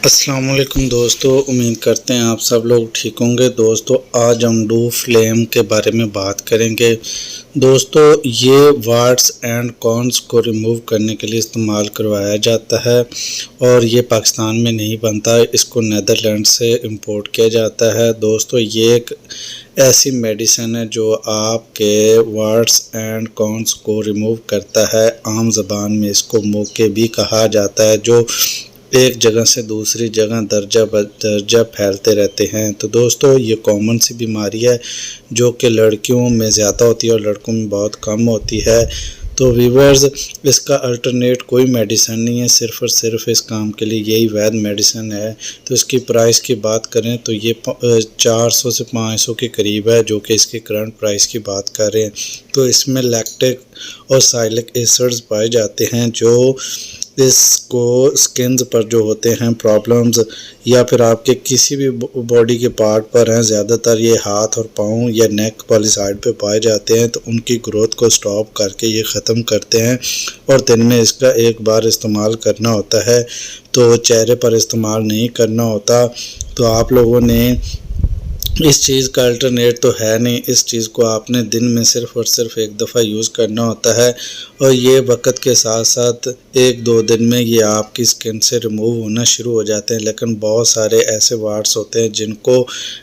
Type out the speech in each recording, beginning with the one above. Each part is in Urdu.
السلام علیکم دوستو، امید کرتے ہیں آپ سب لوگ ٹھیک ہوں گے۔ دوستو آج ہم ڈو فلیم کے بارے میں بات کریں گے۔ دوستو یہ وارڈز اینڈ کونس کو ریموو کرنے کے لیے استعمال کروایا جاتا ہے اور یہ پاکستان میں نہیں بنتا، اس کو نیدرلینڈ سے امپورٹ کیا جاتا ہے۔ دوستو یہ ایک ایسی میڈیسن ہے جو آپ کے وارڈز اینڈ کونس کو ریموو کرتا ہے۔ عام زبان میں اس کو موقع بھی کہا جاتا ہے، جو ایک جگہ سے دوسری جگہ درجہ بدرجہ پھیلتے رہتے ہیں۔ تو دوستو یہ کامن سی بیماری ہے جو کہ لڑکیوں میں زیادہ ہوتی ہے اور لڑکوں میں بہت کم ہوتی ہے۔ تو ویورز اس کا الٹرنیٹ کوئی میڈیسن نہیں ہے، صرف اور صرف اس کام کے لیے یہی وید میڈیسن ہے۔ تو اس کی پرائس کی بات کریں تو یہ 400 سے 500 کے قریب ہے، جو کہ اس کی کرنٹ پرائس کی بات کر رہے ہیں۔ تو اس میں لیکٹک اور سائلک ایسڈز پائے جاتے ہیں جو اس کو سکنز پر جو ہوتے ہیں پرابلمز، یا پھر آپ کے کسی بھی باڈی کے پارٹ پر ہیں، زیادہ تر یہ ہاتھ اور پاؤں یا نیک والی سائڈ پہ پائے جاتے ہیں، تو ان کی گروتھ کو سٹاپ کر کے یہ ختم کرتے ہیں۔ اور دن میں اس کا ایک بار استعمال کرنا ہوتا ہے، تو چہرے پر استعمال نہیں کرنا ہوتا۔ تو آپ لوگوں نے اس چیز کا الٹرنیٹ تو ہے نہیں، اس چیز کو آپ نے دن میں صرف اور صرف ایک دفعہ یوز کرنا ہوتا ہے، اور یہ وقت کے ساتھ ساتھ 1-2 دن میں یہ آپ کی سکن سے ریموو ہونا شروع ہو جاتے ہیں۔ لیکن بہت سارے ایسے وارڈز ہوتے ہیں جن کو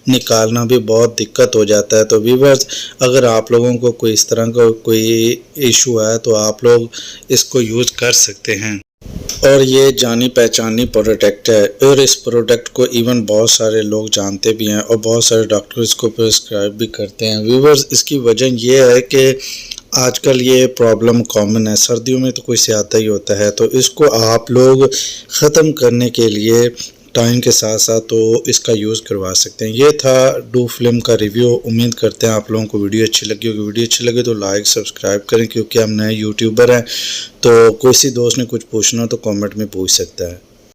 نکالنا بھی بہت دقت ہو جاتا ہے۔ تو ویورز اگر آپ لوگوں کو کوئی اس طرح کا کوئی ایشو ہے تو آپ لوگ اس کو یوز کر سکتے ہیں، اور یہ جانی پہچانی پروڈکٹ ہے، اور اس پروڈکٹ کو ایون بہت سارے لوگ جانتے بھی ہیں اور بہت سارے ڈاکٹر اس کو پرسکرائب بھی کرتے ہیں۔ ویورز اس کی وجہ یہ ہے کہ آج کل یہ پرابلم کامن ہے، سردیوں میں تو کوئی زیادہ ہی ہوتا ہے، تو اس کو آپ لوگ ختم کرنے کے لیے ٹائم کے ساتھ ساتھ تو اس کا یوز کروا سکتے ہیں۔ یہ تھا ڈو فلم کا ریویو۔ امید کرتے ہیں آپ لوگوں کو ویڈیو اچھی لگی ہوگی۔ ویڈیو اچھی لگے تو لائک سبسکرائب کریں، کیونکہ ہم نئے یوٹیوبر ہیں، تو کوئی سی دوست نے کچھ پوچھنا تو کامنٹ میں پوچھ سکتا ہے۔